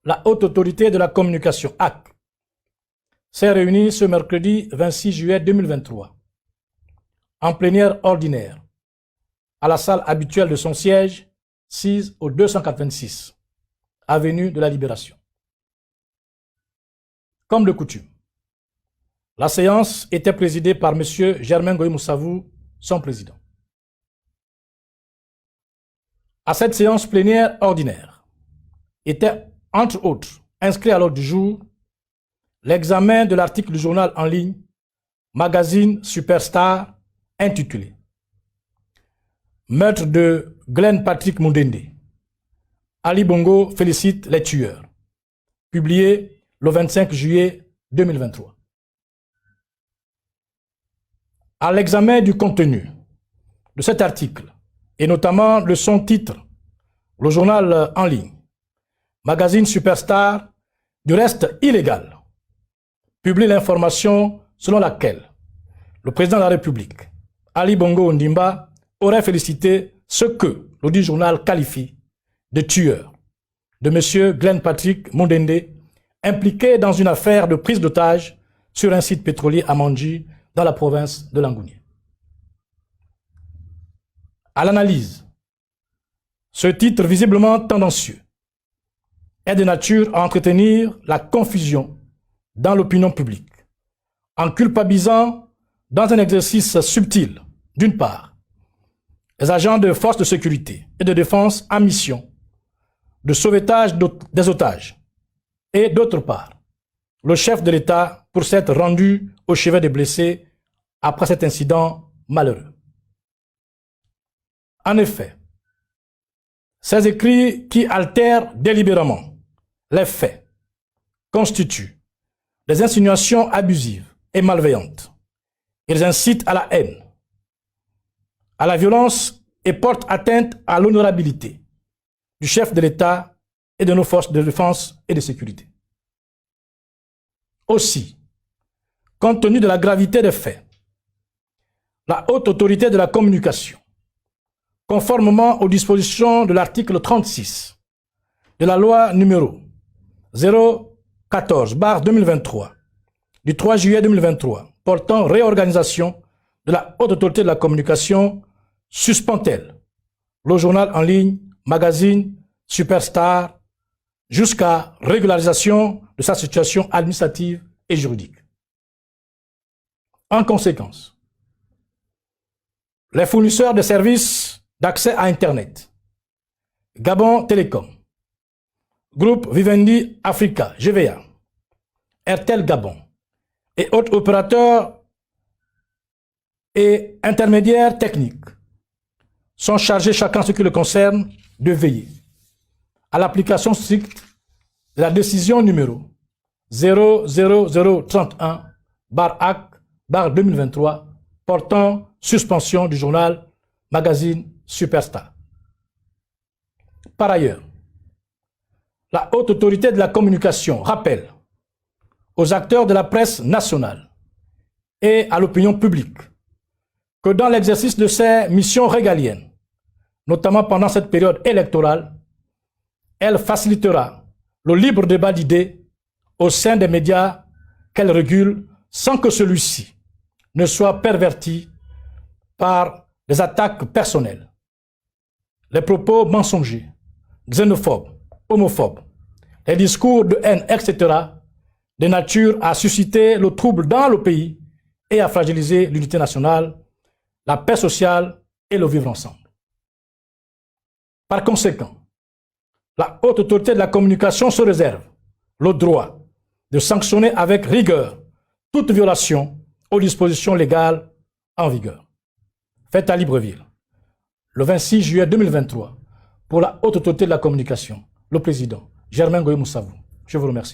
La Haute Autorité de la Communication, HAC, s'est réunie ce mercredi 26 juillet 2023 en plénière ordinaire à la salle habituelle de son siège, 6 au 286, avenue de la Libération. Comme de coutume, la séance était présidée par M. Germain Goï Moussavou, son président. À cette séance plénière ordinaire était, entre autres, inscrit à l'ordre du jour l'examen de l'article du journal en ligne Magazine Superstar intitulé Meurtre de Glenn Patrick Mundende. Ali Bongo félicite les tueurs, publié le 25 juillet 2023. À l'examen du contenu de cet article, et notamment de son titre, le journal en ligne, Magazine Superstar, du reste illégal, publie l'information selon laquelle le président de la République, Ali Bongo Ondimba, aurait félicité ce que le dit journal qualifie de tueur de M. Glenn Patrick Mundende, impliqué dans une affaire de prise d'otage sur un site pétrolier à Mandji, dans la province de Langounié. À l'analyse, ce titre visiblement tendancieux est de nature à entretenir la confusion dans l'opinion publique, en culpabilisant dans un exercice subtil, d'une part, les agents de forces de sécurité et de défense en mission de sauvetage des otages, et d'autre part, le chef de l'État pour s'être rendu au chevet des blessés après cet incident malheureux. En effet, ces écrits qui altèrent délibérément les faits constituent des insinuations abusives et malveillantes. Ils incitent à la haine, à la violence et portent atteinte à l'honorabilité du chef de l'État et de nos forces de défense et de sécurité. Aussi, compte tenu de la gravité des faits, la Haute Autorité de la Communication, conformément aux dispositions de l'article 36 de la loi numéro 014/2023 du 3 juillet 2023 portant réorganisation de la Haute Autorité de la Communication, suspend-elle le journal en ligne Magazine Superstar jusqu'à régularisation de sa situation administrative et juridique. En conséquence, les fournisseurs de services d'accès à Internet, Gabon Télécom, Groupe Vivendi Africa, GVA, Airtel Gabon et autres opérateurs et intermédiaires techniques sont chargés, chacun ce qui le concerne, de veiller à l'application stricte de la décision numéro 00031/AC/2023 portant suspension du journal Magazine Superstar. Par ailleurs, la Haute Autorité de la Communication rappelle aux acteurs de la presse nationale et à l'opinion publique que dans l'exercice de ses missions régaliennes, notamment pendant cette période électorale, elle facilitera le libre débat d'idées au sein des médias qu'elle régule sans que celui-ci ne soit perverti par des attaques personnelles, les propos mensongers, xénophobes, homophobes, les discours de haine, etc., de nature à susciter le trouble dans le pays et à fragiliser l'unité nationale, la paix sociale et le vivre ensemble. Par conséquent, la Haute Autorité de la Communication se réserve le droit de sanctionner avec rigueur toute violation aux dispositions légales en vigueur. Faite à Libreville, le 26 juillet 2023, pour la Haute Autorité de la Communication, le président Germain Goï Moussavou. Je vous remercie.